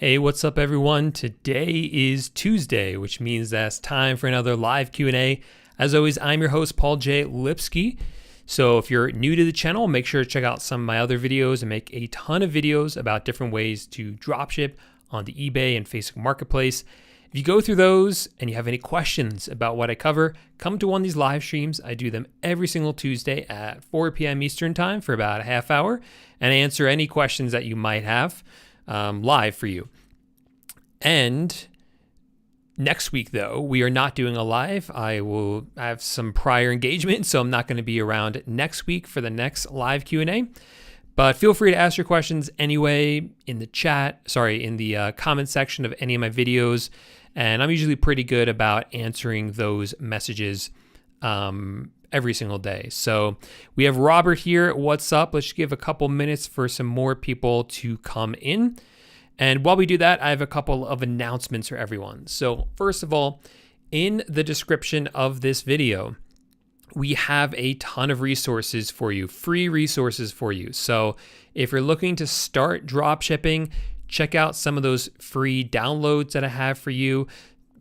Hey, what's up everyone? Today is Tuesday, which means that's time for another live Q&A. As always, I'm your host, Paul J. Lipsky. So if you're new to the channel, make sure to check out some of my other videos. I make a ton of videos about different ways to dropship on the eBay and Facebook Marketplace. If you go through those and you have any questions about what I cover, come to one of these live streams. I do them every single Tuesday at 4 p.m. Eastern time for about a half hour and answer any questions that you might have live for you. And next week, though, we are not doing a live. I will have some prior engagement, so I'm not going to be around next week for the next live Q&A. But feel free to ask your questions anyway in the comment section of any of my videos. And I'm usually pretty good about answering those messages every single day. So we have Robert here. What's up? Let's give a couple minutes for some more people to come in. And while we do that, I have a couple of announcements for everyone. So first of all, in the description of this video, we have a ton of resources for you, free resources for you. So if you're looking to start dropshipping, check out some of those free downloads that I have for you.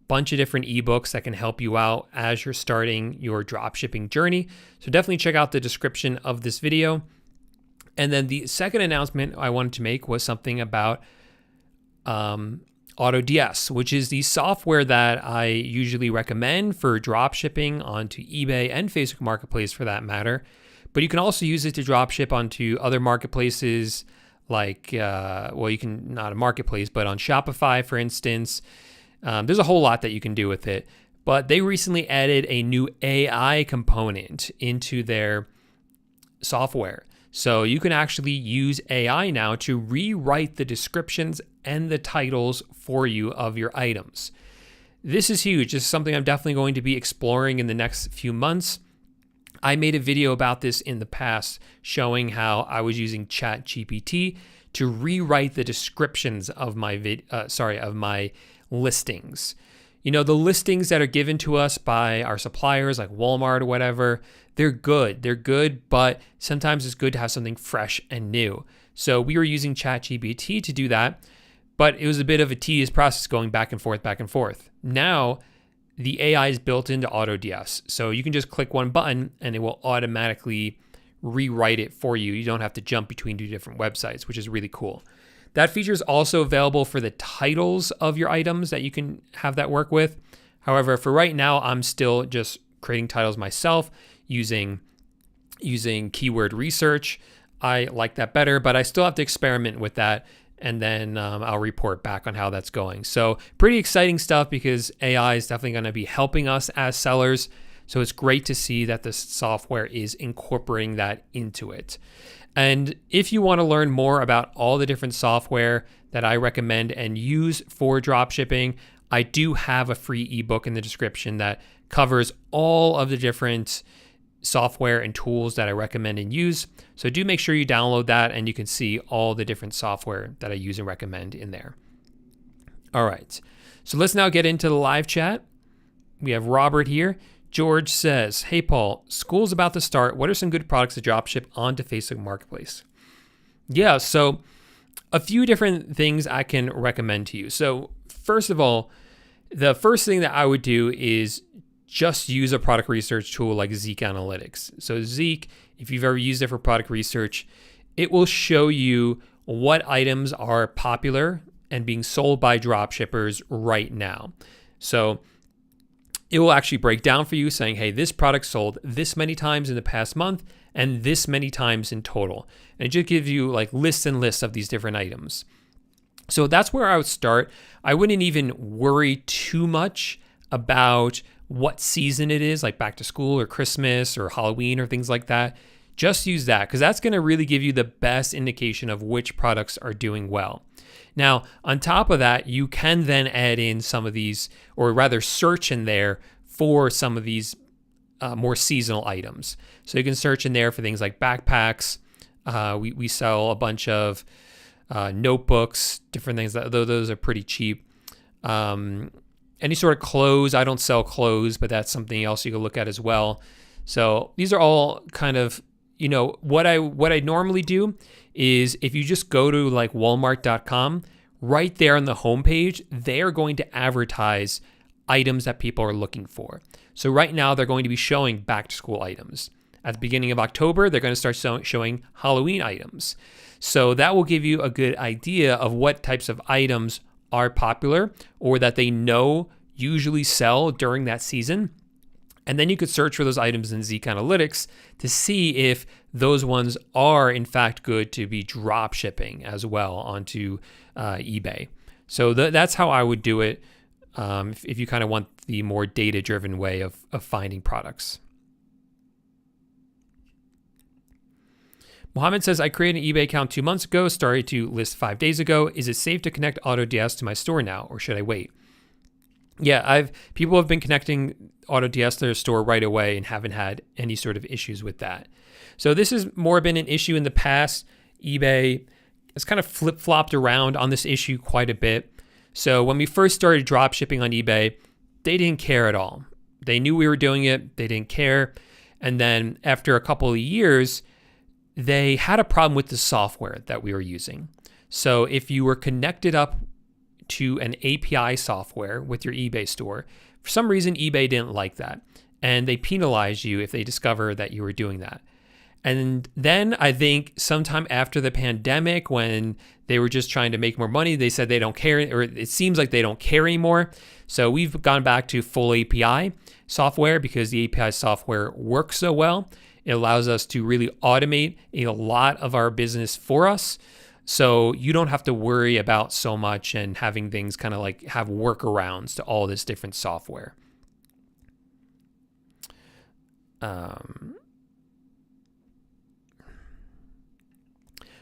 Bunch of different ebooks that can help you out as you're starting your dropshipping journey. So definitely check out the description of this video. And then the second announcement I wanted to make was something about Autodesk, which is the software that I usually recommend for dropshipping onto eBay and Facebook Marketplace for that matter. But you can also use it to dropship onto other marketplaces like, you can, not a marketplace, but on Shopify, for instance. There's a whole lot that you can do with it. But they recently added a new AI component into their software. So you can actually use AI now to rewrite the descriptions and the titles for you of your items. This is huge. This is something I'm definitely going to be exploring in the next few months. I made a video about this in the past showing how I was using ChatGPT to rewrite the descriptions of my listings. You know, the listings that are given to us by our suppliers like Walmart or whatever, they're good, but sometimes it's good to have something fresh and new. So we were using ChatGPT to do that, but it was a bit of a tedious process going back and forth. Now, the AI is built into Autodesk. So you can just click one button and it will automatically rewrite it for you. You don't have to jump between two different websites, which is really cool. That feature is also available for the titles of your items that you can have that work with. However, for right now, I'm still just creating titles myself using keyword research. I like that better, but I still have to experiment with that. And then I'll report back on how that's going. So pretty exciting stuff because AI is definitely going to be helping us as sellers. So it's great to see that this software is incorporating that into it. And if you want to learn more about all the different software that I recommend and use for dropshipping, I do have a free ebook in the description that covers all of the different software and tools that I recommend and use. So do make sure you download that and you can see all the different software that I use and recommend in there. All right, so let's now get into the live chat. We have Robert here. George says, hey, Paul, school's about to start. What are some good products to dropship onto Facebook Marketplace? Yeah, so a few different things I can recommend to you. So first of all, the first thing that I would do is just use a product research tool like Zeek Analytics. So Zeek, if you've ever used it for product research, it will show you what items are popular and being sold by dropshippers right now. So it will actually break down for you saying, hey, this product sold this many times in the past month and this many times in total. And it just gives you like lists and lists of these different items. So that's where I would start. I wouldn't even worry too much about what season it is, like back to school or Christmas or Halloween or things like that. Just use that because that's going to really give you the best indication of which products are doing well. Now, on top of that, you can then add in some of these, or rather search in there for some of these more seasonal items. So you can search in there for things like backpacks. We sell a bunch of notebooks, different things. Those are pretty cheap. Any sort of clothes, I don't sell clothes, but that's something else you can look at as well. So these are all kind of, you know, what I normally do is if you just go to like walmart.com, right there on the homepage, they are going to advertise items that people are looking for. So right now, they're going to be showing back to school items. At the beginning of October, they're going to start showing Halloween items. So that will give you a good idea of what types of items are popular or that they know usually sell during that season. And then you could search for those items in Zeek Analytics to see if those ones are in fact good to be drop shipping as well onto eBay. So that's how I would do it if you kind of want the more data-driven way of finding products. Mohammed says, I created an eBay account 2 months ago, started to list 5 days ago. Is it safe to connect Autodesk to my store now, or should I wait? Yeah, people have been connecting Autodesk to their store right away and haven't had any sort of issues with that. So this has more been an issue in the past. eBay has kind of flip-flopped around on this issue quite a bit. So when we first started drop shipping on eBay, they didn't care at all. They knew we were doing it. They didn't care. And then after a couple of years, they had a problem with the software that we were using. So if you were connected up to an API software with your eBay store, for some reason, eBay didn't like that. And they penalized you if they discover that you were doing that. And then I think sometime after the pandemic, when they were just trying to make more money, they said they don't care, or it seems like they don't care anymore. So we've gone back to full API software because the API software works so well. It allows us to really automate a lot of our business for us. So you don't have to worry about so much and having things kind of like have workarounds to all this different software.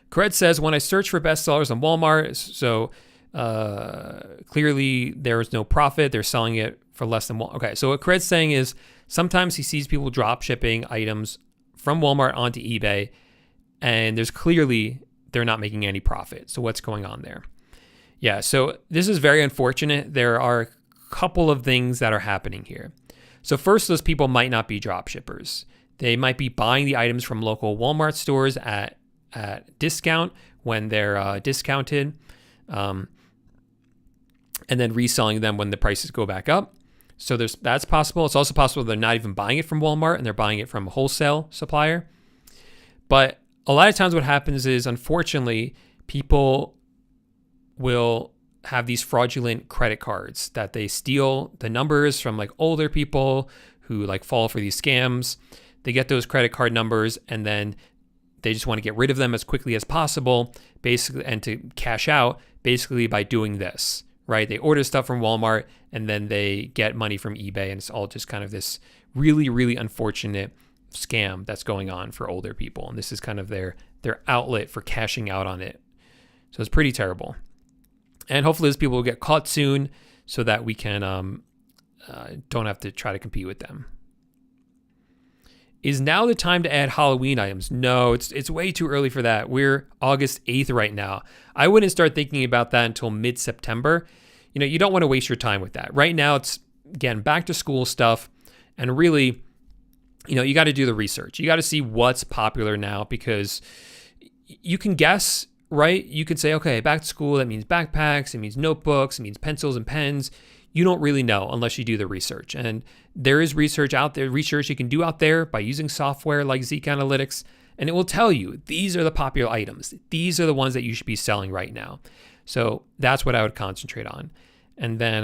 Cred says, when I search for bestsellers on Walmart, so clearly there is no profit. They're selling it for less than one. Okay, so what Cred's saying is sometimes he sees people drop shipping items from Walmart onto eBay, and they're not making any profit. So what's going on there? Yeah, so this is very unfortunate. There are a couple of things that are happening here. So first, those people might not be drop shippers. They might be buying the items from local Walmart stores at discount when they're discounted, and then reselling them when the prices go back up. So that's possible. It's also possible they're not even buying it from Walmart and they're buying it from a wholesale supplier. But a lot of times what happens is, unfortunately, people will have these fraudulent credit cards that they steal the numbers from like older people who like fall for these scams. They get those credit card numbers and then they just want to get rid of them as quickly as possible, basically, and to cash out basically by doing this, right? They order stuff from Walmart and then they get money from eBay, and it's all just kind of this really, really unfortunate scam that's going on for older people. And this is kind of their outlet for cashing out on it. So it's pretty terrible. And hopefully those people will get caught soon so that we can don't have to try to compete with them. Is now the time to add Halloween items? No, it's way too early for that. We're August 8th right now. I wouldn't start thinking about that until mid-September. You don't want to waste your time with that. Right now, it's, again, back to school stuff. And really, you got to do the research. You got to see what's popular now, because you can guess, right? You could say, okay, back to school, that means backpacks, it means notebooks, it means pencils and pens. You don't really know unless you do the research. And there is research out there, research you can do out there by using software like Zeek Analytics, and it will tell you these are the popular items. These are the ones that you should be selling right now. So that's what I would concentrate on. And then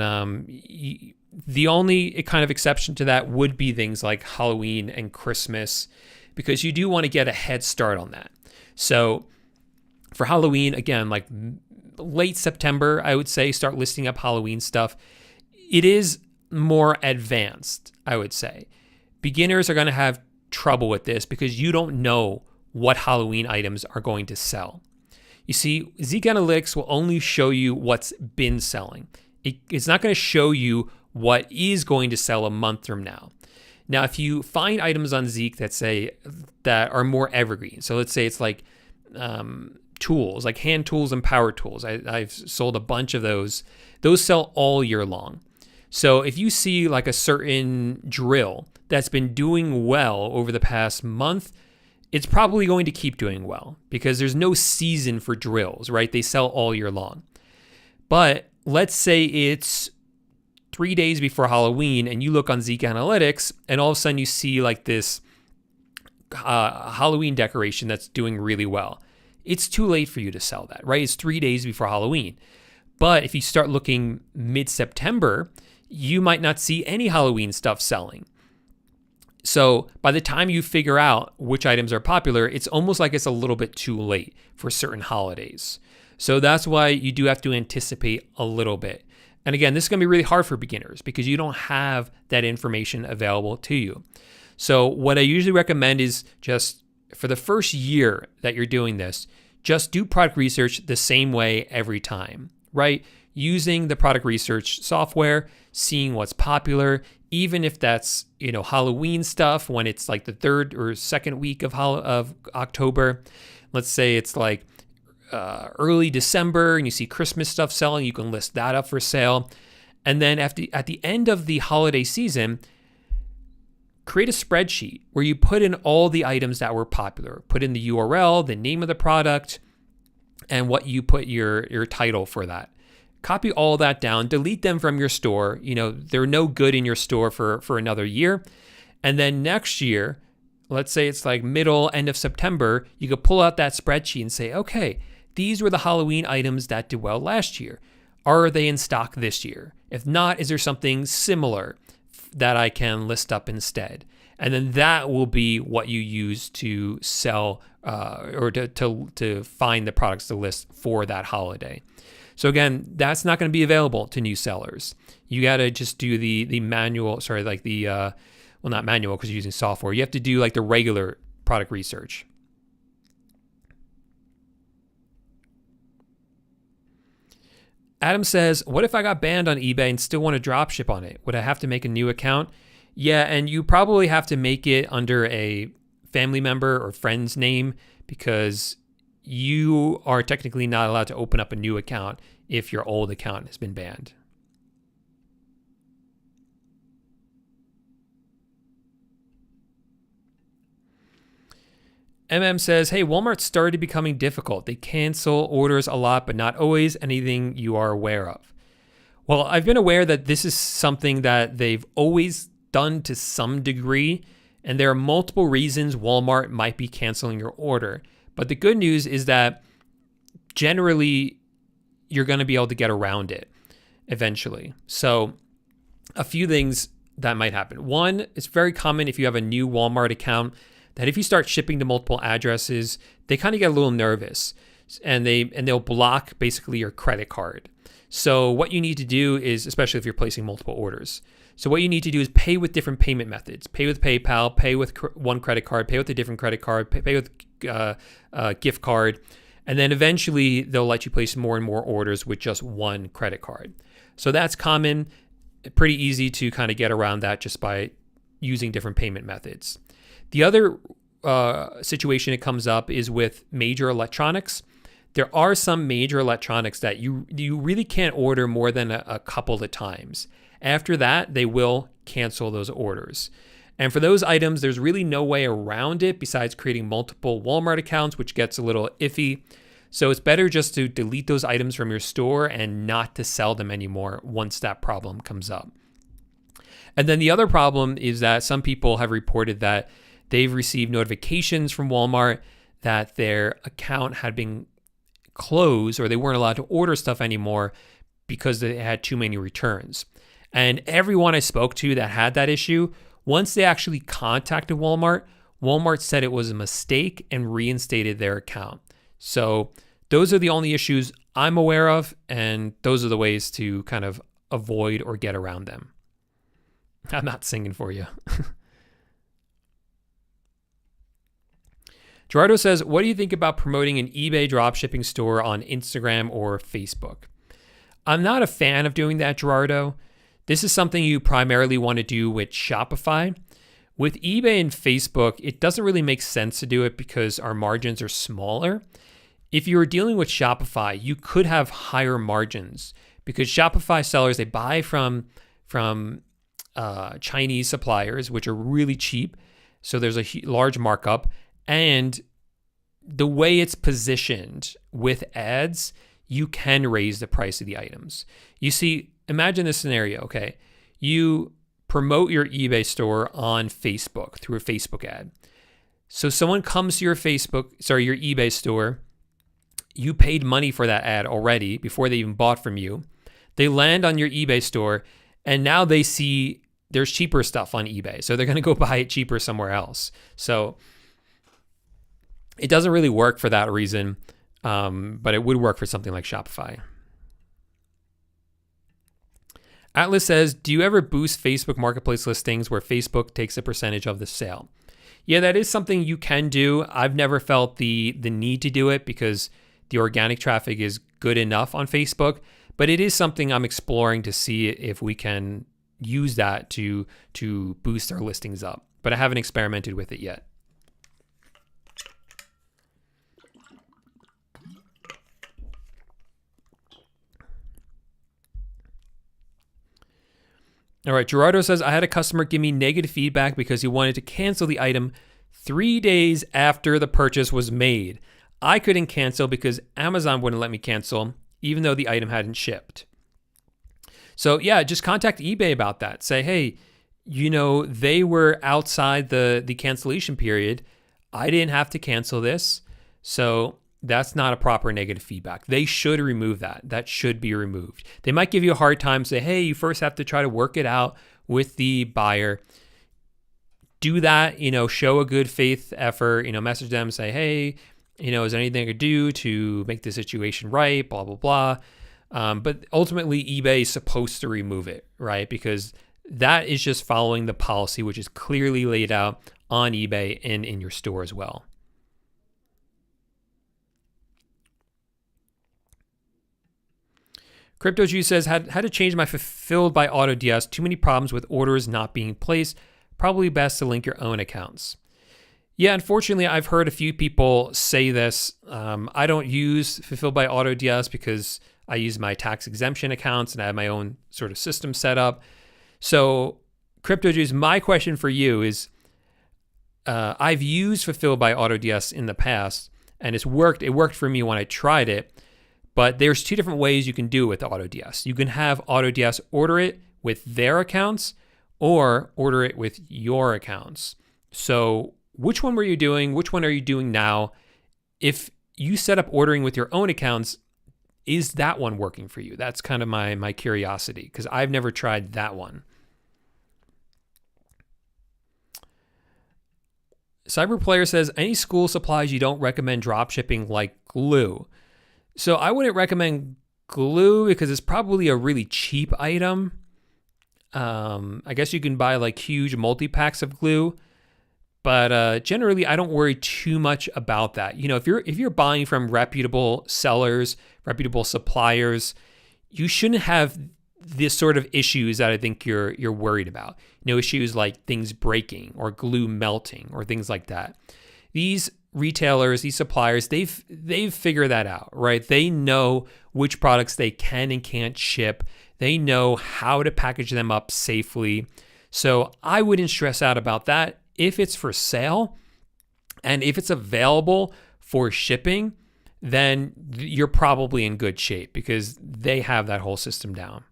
the only kind of exception to that would be things like Halloween and Christmas, because you do want to get a head start on that. So for Halloween, again, like late September, I would say start listing up Halloween stuff. It is more advanced, I would say. Beginners are going to have trouble with this because you don't know what Halloween items are going to sell. You see, Zeek Analytics will only show you what's been selling. It's not going to show you what is going to sell a month from now. Now, if you find items on Zeek that are more evergreen, so let's say it's like tools, like hand tools and power tools. I've sold a bunch of those. Those sell all year long. So if you see like a certain drill that's been doing well over the past month, it's probably going to keep doing well because there's no season for drills, right? They sell all year long. But let's say it's 3 days before Halloween and you look on Zeek Analytics and all of a sudden you see like this Halloween decoration that's doing really well. It's too late for you to sell that, right? It's 3 days before Halloween. But if you start looking mid-September, you might not see any Halloween stuff selling. So by the time you figure out which items are popular, it's almost like it's a little bit too late for certain holidays. So that's why you do have to anticipate a little bit. And again, this is going to be really hard for beginners because you don't have that information available to you. So what I usually recommend is just for the first year that you're doing this, just do product research the same way every time, right? Using the product research software, seeing what's popular, even if that's, Halloween stuff when it's like the 3rd or 2nd week of October. Let's say it's like early December and you see Christmas stuff selling, you can list that up for sale. And then at the end of the holiday season, create a spreadsheet where you put in all the items that were popular. Put in the URL, the name of the product, and what you put your title for that. Copy all that down, delete them from your store. They're no good in your store for another year. And then next year, let's say it's like end of September, you could pull out that spreadsheet and say, okay, these were the Halloween items that did well last year. Are they in stock this year? If not, is there something similar that I can list up instead? And then that will be what you use to sell or to find the products to list for that holiday. So again, that's not going to be available to new sellers. You got to just do the manual, not manual because you're using software. You have to do like the regular product research. Adam says, what if I got banned on eBay and still want to drop ship on it? Would I have to make a new account? Yeah, and you probably have to make it under a family member or friend's name because you are technically not allowed to open up a new account if your old account has been banned. MM says, hey, Walmart started becoming difficult. They cancel orders a lot, but not always. Anything you are aware of? Well, I've been aware that this is something that they've always done to some degree, and there are multiple reasons Walmart might be canceling your order. But the good news is that generally you're going to be able to get around it eventually. So a few things that might happen. One, it's very common if you have a new Walmart account that if you start shipping to multiple addresses, they kind of get a little nervous and they'll block basically your credit card. So what you need to do is, especially if you're placing multiple orders, so what you need to do is pay with different payment methods. Pay with PayPal, pay with one credit card, pay with a different credit card, pay with gift card, and then eventually they'll let you place more and more orders with just one credit card. So that's common, pretty easy to kind of get around that just by using different payment methods. The other situation it comes up is with major electronics. There are some major electronics that you really can't order more than a couple of times. After that, they will cancel those orders. And for those items, there's really no way around it besides creating multiple Walmart accounts, which gets a little iffy. So it's better just to delete those items from your store and not to sell them anymore once that problem comes up. And then the other problem is that some people have reported that they've received notifications from Walmart that their account had been closed or they weren't allowed to order stuff anymore because they had too many returns. And everyone I spoke to that had that issue, once they actually contacted Walmart, Walmart said it was a mistake and reinstated their account. So those are the only issues I'm aware of, and those are the ways to kind of avoid or get around them. I'm not singing for you. Gerardo says, what do you think about promoting an eBay dropshipping store on Instagram or Facebook? I'm not a fan of doing that, Gerardo. This is something you primarily want to do with Shopify. With eBay and Facebook, it doesn't really make sense to do it because our margins are smaller. If you were dealing with Shopify, you could have higher margins because Shopify sellers, they buy from Chinese suppliers, which are really cheap. So there's a large markup. And the way it's positioned with ads, you can raise the price of the items. You see, imagine this scenario, okay? You promote your eBay store on Facebook through a Facebook ad. So someone comes to your your eBay store, you paid money for that ad already before they even bought from you. They land on your eBay store and now they see there's cheaper stuff on eBay. So they're going to go buy it cheaper somewhere else. So it doesn't really work for that reason, but it would work for something like Shopify. Atlas says, do you ever boost Facebook Marketplace listings where Facebook takes a percentage of the sale? Yeah, that is something you can do. I've never felt the need to do it because the organic traffic is good enough on Facebook, but it is something I'm exploring to see if we can use that to boost our listings up. But I haven't experimented with it yet. All right, Gerardo says, I had a customer give me negative feedback because he wanted to cancel the item 3 days after the purchase was made. I couldn't cancel because Amazon wouldn't let me cancel, even though the item hadn't shipped. So yeah, just contact eBay about that. Say, hey, they were outside the cancellation period. I didn't have to cancel this. So that's not a proper negative feedback. They should remove that. That should be removed. They might give you a hard time, say, hey, you first have to try to work it out with the buyer. Do that, show a good faith effort, message them, say, hey, is there anything I could do to make the situation right, blah, blah, blah. But ultimately, eBay is supposed to remove it, right? Because that is just following the policy, which is clearly laid out on eBay and in your store as well. Crypto Juice says, had to change my fulfilled by Autodesk. Too many problems with orders not being placed. Probably best to link your own accounts. Yeah, unfortunately, I've heard a few people say this. I don't use fulfilled by Autodesk because I use my tax exemption accounts and I have my own sort of system set up. So, Crypto Juice, my question for you is, I've used fulfilled by Autodesk in the past, and it's worked. It worked for me when I tried it. But there's two different ways you can do it with Autodesk. You can have Autodesk order it with their accounts or order it with your accounts. So which one were you doing? Which one are you doing now? If you set up ordering with your own accounts, is that one working for you? That's kind of my curiosity because I've never tried that one. Cyberplayer says, any school supplies you don't recommend drop shipping like glue? So I wouldn't recommend glue because it's probably a really cheap item. I guess you can buy like huge multi-packs of glue, but generally I don't worry too much about that. If you're buying from reputable sellers, reputable suppliers, you shouldn't have this sort of issues that I think you're worried about. Issues like things breaking or glue melting or things like that. These retailers, these suppliers, they've figured that out, right? They know which products they can and can't ship. They know how to package them up safely. So I wouldn't stress out about that. If it's for sale and if it's available for shipping, then you're probably in good shape because they have that whole system down.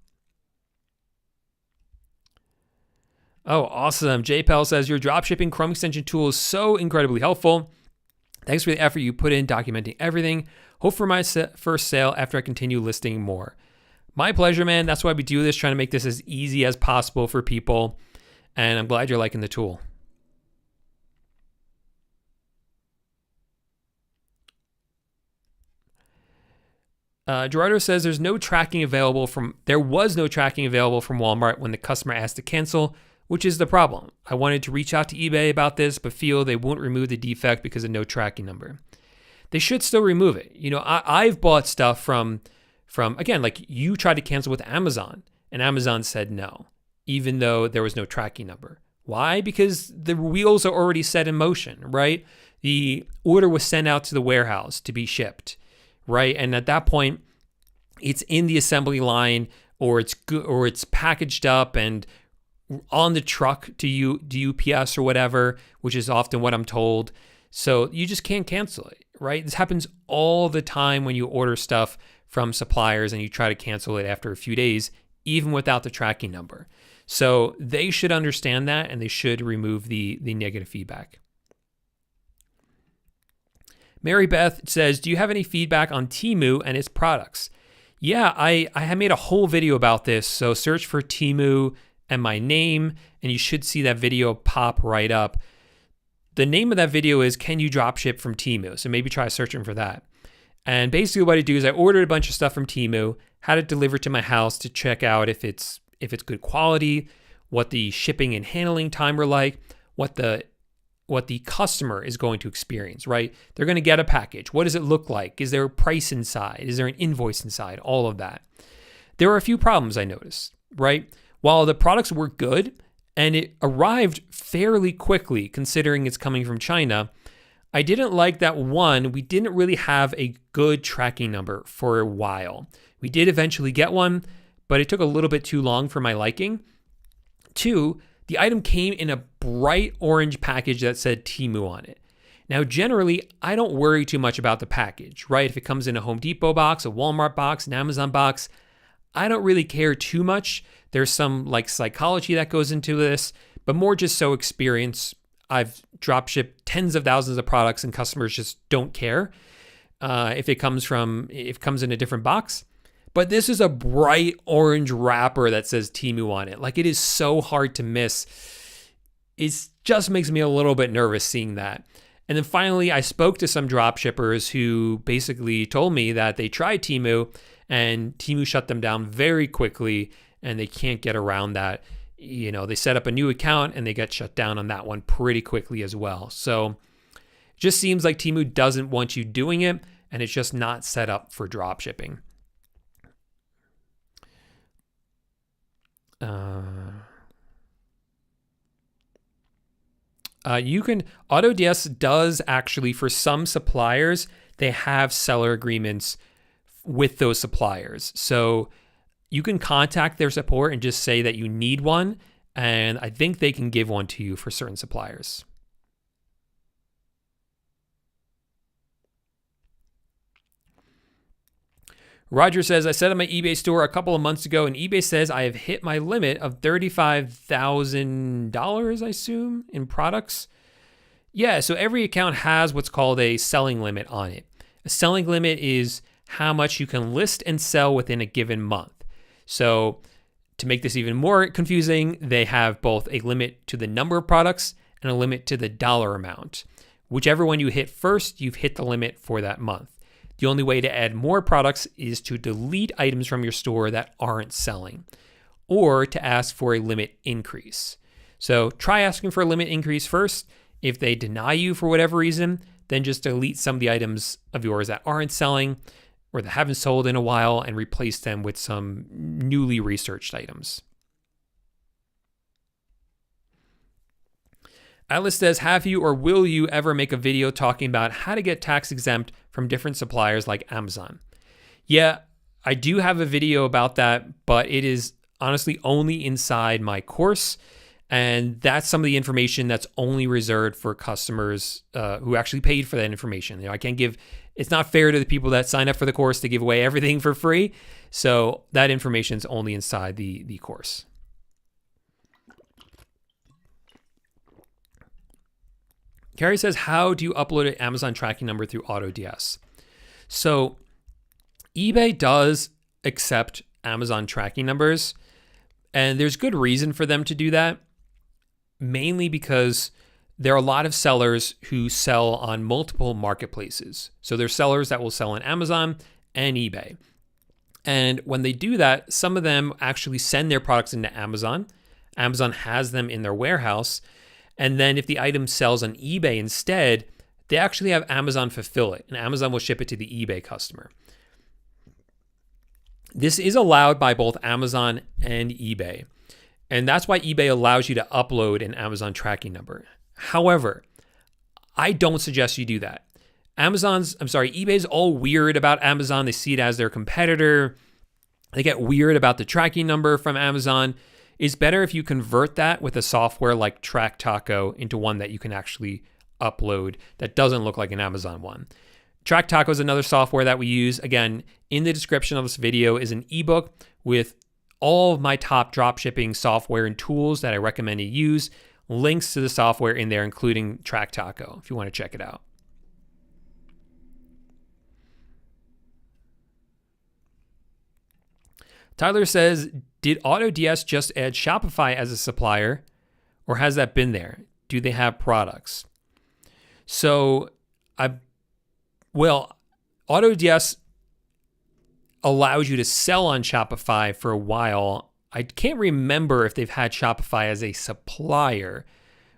Oh, awesome. Jpal says, your dropshipping Chrome extension tool is so incredibly helpful. Thanks for the effort you put in documenting everything. Hope for my first sale after I continue listing more. My pleasure, man. That's why we do this, trying to make this as easy as possible for people. And I'm glad you're liking the tool. Gerardo says there was no tracking available from Walmart when the customer asked to cancel, which is the problem. I wanted to reach out to eBay about this, but feel they won't remove the defect because of no tracking number. They should still remove it. I've bought stuff from again, like you tried to cancel with Amazon and Amazon said no, even though there was no tracking number. Why? Because the wheels are already set in motion, right? The order was sent out to the warehouse to be shipped, right? And at that point, it's in the assembly line or it's packaged up and on the truck to UPS or whatever, which is often what I'm told. So you just can't cancel it, right? This happens all the time when you order stuff from suppliers and you try to cancel it after a few days, even without the tracking number. So they should understand that, and they should remove the negative feedback. Mary Beth says, do you have any feedback on Teemu and its products? Yeah, I have made a whole video about this. So search for Teemu and my name, and you should see that video pop right up. The name of that video is, Can You Dropship from Teemu? So maybe try searching for that. And basically what I do is I ordered a bunch of stuff from Teemu, had it delivered to my house to check out if it's good quality, what the shipping and handling time are like, what the customer is going to experience, right? They're going to get a package. What does it look like? Is there a price inside? Is there an invoice inside? All of that. There are a few problems I noticed, right? While the products were good and it arrived fairly quickly considering it's coming from China, I didn't like that, one, we didn't really have a good tracking number for a while. We did eventually get one, but it took a little bit too long for my liking. Two, the item came in a bright orange package that said Teemu on it. Now, generally, I don't worry too much about the package, right? If it comes in a Home Depot box, a Walmart box, an Amazon box, I don't really care too much. There's some like psychology that goes into this, but more just so experience. I've dropshipped tens of thousands of products and customers just don't care if it comes in a different box. But this is a bright orange wrapper that says Teemu on it. Like, it is so hard to miss. It just makes me a little bit nervous seeing that. And then finally, I spoke to some dropshippers who basically told me that they tried Teemu and Teemu shut them down very quickly and they can't get around that. You know, they set up a new account and they get shut down on that one pretty quickly as well. So it just seems like Teemu doesn't want you doing it, and it's just not set up for dropshipping. Autodesk does actually, for some suppliers, they have seller agreements with those suppliers. So you can contact their support and just say that you need one, and I think they can give one to you for certain suppliers. Roger says, I set up my eBay store a couple of months ago, and eBay says I have hit my limit of $35,000, I assume, in products. Yeah, so every account has what's called a selling limit on it. A selling limit is how much you can list and sell within a given month. So to make this even more confusing, they have both a limit to the number of products and a limit to the dollar amount. Whichever one you hit first, you've hit the limit for that month. The only way to add more products is to delete items from your store that aren't selling, or to ask for a limit increase. So try asking for a limit increase first. If they deny you for whatever reason, then just delete some of the items of yours that aren't selling or that haven't sold in a while and replace them with some newly researched items. Atlas says, have you or will you ever make a video talking about how to get tax exempt from different suppliers like Amazon? Yeah, I do have a video about that, but it is honestly only inside my course. And that's some of the information that's only reserved for customers who actually paid for that information. You know, I can't give, it's not fair to the people that sign up for the course to give away everything for free. So that information is only inside the course. Carrie says, how do you upload an Amazon tracking number through Autodesk? So eBay does accept Amazon tracking numbers, and there's good reason for them to do that, mainly because there are a lot of sellers who sell on multiple marketplaces. So there's sellers that will sell on Amazon and eBay. And when they do that, some of them actually send their products into Amazon. Amazon has them in their warehouse. And then if the item sells on eBay instead, they actually have Amazon fulfill it, and Amazon will ship it to the eBay customer. This is allowed by both Amazon and eBay. And that's why eBay allows you to upload an Amazon tracking number. However, I don't suggest you do that. eBay's all weird about Amazon. They see it as their competitor. They get weird about the tracking number from Amazon. It's better if you convert that with a software like TrackTaco into one that you can actually upload that doesn't look like an Amazon one. Track Taco is another software that we use. Again, in the description of this video is an ebook with all of my top dropshipping software and tools that I recommend you use. Links to the software in there, including Track Taco, if you want to check it out. Tyler says, did Autodesk just add Shopify as a supplier, or has that been there? Do they have products? So, Autodesk allows you to sell on Shopify for a while. I can't remember if they've had Shopify as a supplier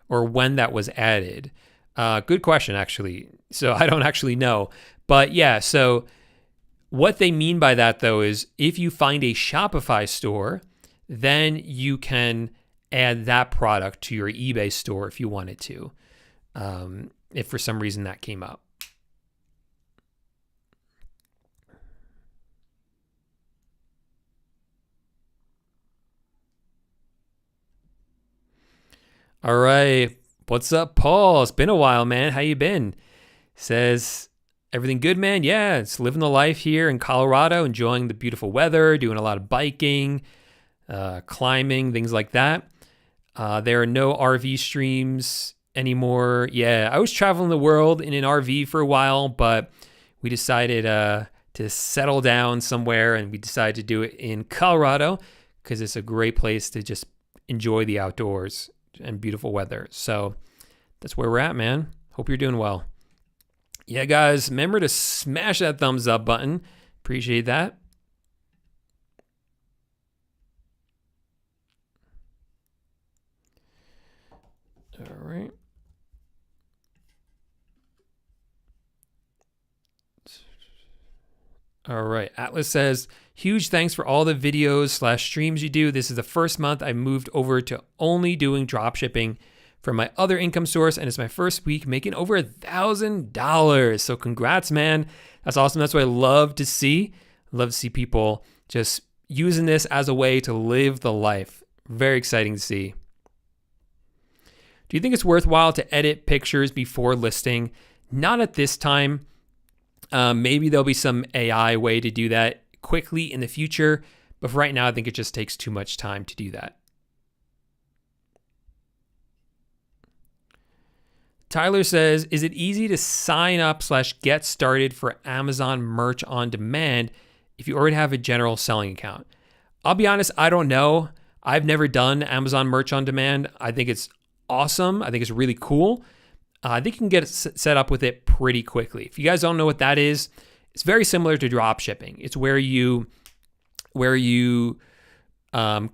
or when that was added. Good question, actually. So I don't actually know. But yeah, so what they mean by that, though, is if you find a Shopify store, then you can add that product to your eBay store if you wanted to, if for some reason that came up. All right. What's up, Paul? It's been a while, man. How you been? Says, everything good, man? Yeah, it's living the life here in Colorado, enjoying the beautiful weather, doing a lot of biking, climbing, things like that. There are no RV streams anymore. Yeah, I was traveling the world in an RV for a while, but we decided to settle down somewhere, and we decided to do it in Colorado because it's a great place to just enjoy the outdoors and beautiful weather. So that's where we're at, man. Hope you're doing well. Yeah, guys, remember to smash that thumbs up button. Appreciate that. All right. All right. Atlas says, huge thanks for all the videos / streams you do. This is the first month I moved over to only doing drop shipping from my other income source, and it's my first week making over $1,000. So congrats, man. That's awesome. That's what I love to see. I love to see people just using this as a way to live the life. Very exciting to see. Do you think it's worthwhile to edit pictures before listing? Not at this time. Maybe there'll be some AI way to do that quickly in the future, but for right now, I think it just takes too much time to do that. Tyler says, is it easy to sign up / get started for Amazon merch on demand if you already have a general selling account? I'll be honest, I don't know. I've never done Amazon merch on demand. I think it's awesome. I think it's really cool. I think you can get set up with it pretty quickly. If you guys don't know what that is, it's very similar to drop shipping. It's where you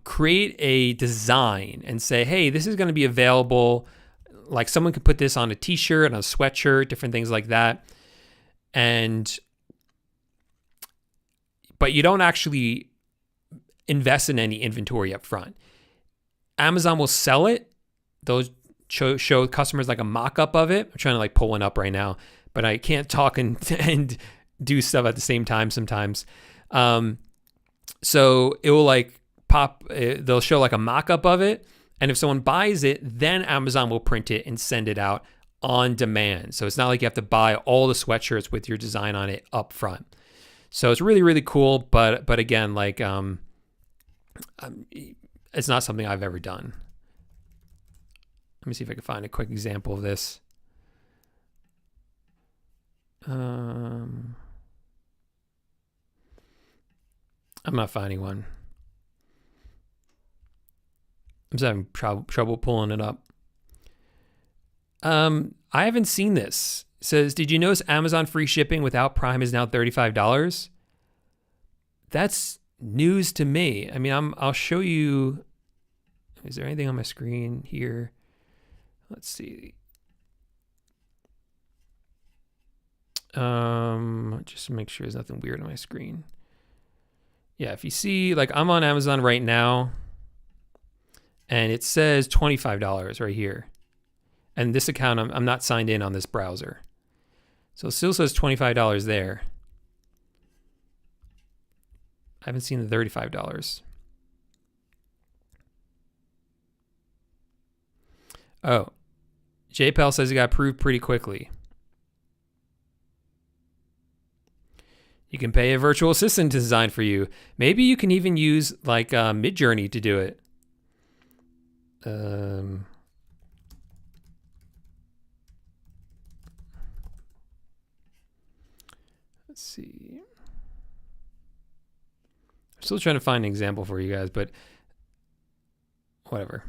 create a design and say, hey, this is going to be available. Like someone could put this on a t-shirt, on a sweatshirt, different things like that. But you don't actually invest in any inventory up front. Amazon will sell it. Those show customers like a mock-up of it. I'm trying to like pull one up right now, but I can't talk and do stuff at the same time sometimes. So it will like pop, they'll show like a mock-up of it. And if someone buys it, then Amazon will print it and send it out on demand. So it's not like you have to buy all the sweatshirts with your design on it up front. So it's really, really cool. But again, like, it's not something I've ever done. Let me see if I can find a quick example of this. I'm not finding one. I'm just having trouble pulling it up. I haven't seen this. It says, did you notice Amazon free shipping without Prime is now $35? That's news to me. I mean, I'll show you. Is there anything on my screen here? Let's see. Just to make sure there's nothing weird on my screen. Yeah, if you see, like I'm on Amazon right now, and it says $25 right here. And this account, I'm not signed in on this browser. So it still says $25 there. I haven't seen the $35. Oh, Jpal says it got approved pretty quickly. You can pay a virtual assistant to design for you. Maybe you can even use like Midjourney to do it. Let's see. I'm still trying to find an example for you guys, but whatever.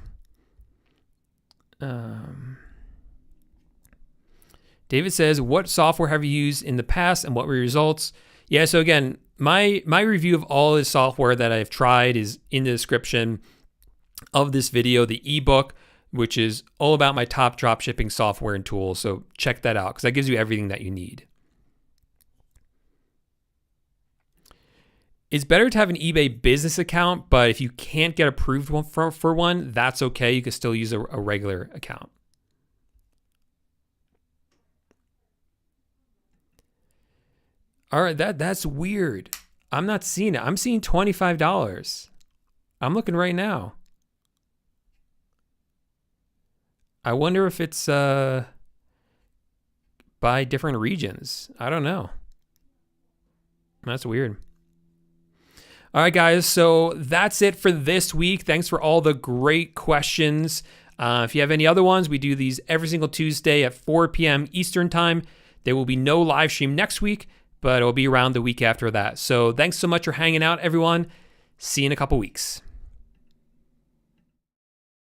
David says, what software have you used in the past and what were your results? Yeah, so again, my review of all this software that I've tried is in the description of this video, the ebook, which is all about my top dropshipping software and tools. So check that out because that gives you everything that you need. It's better to have an eBay business account, but if you can't get approved for one, that's okay. You can still use a regular account. All right, that's weird. I'm not seeing it. I'm seeing $25. I'm looking right now. I wonder if it's by different regions. I don't know. That's weird. All right, guys, so that's it for this week. Thanks for all the great questions. If you have any other ones, we do these every single Tuesday at 4 p.m. Eastern Time. There will be no live stream next week, but it'll be around the week after that. So thanks so much for hanging out, everyone. See you in a couple weeks.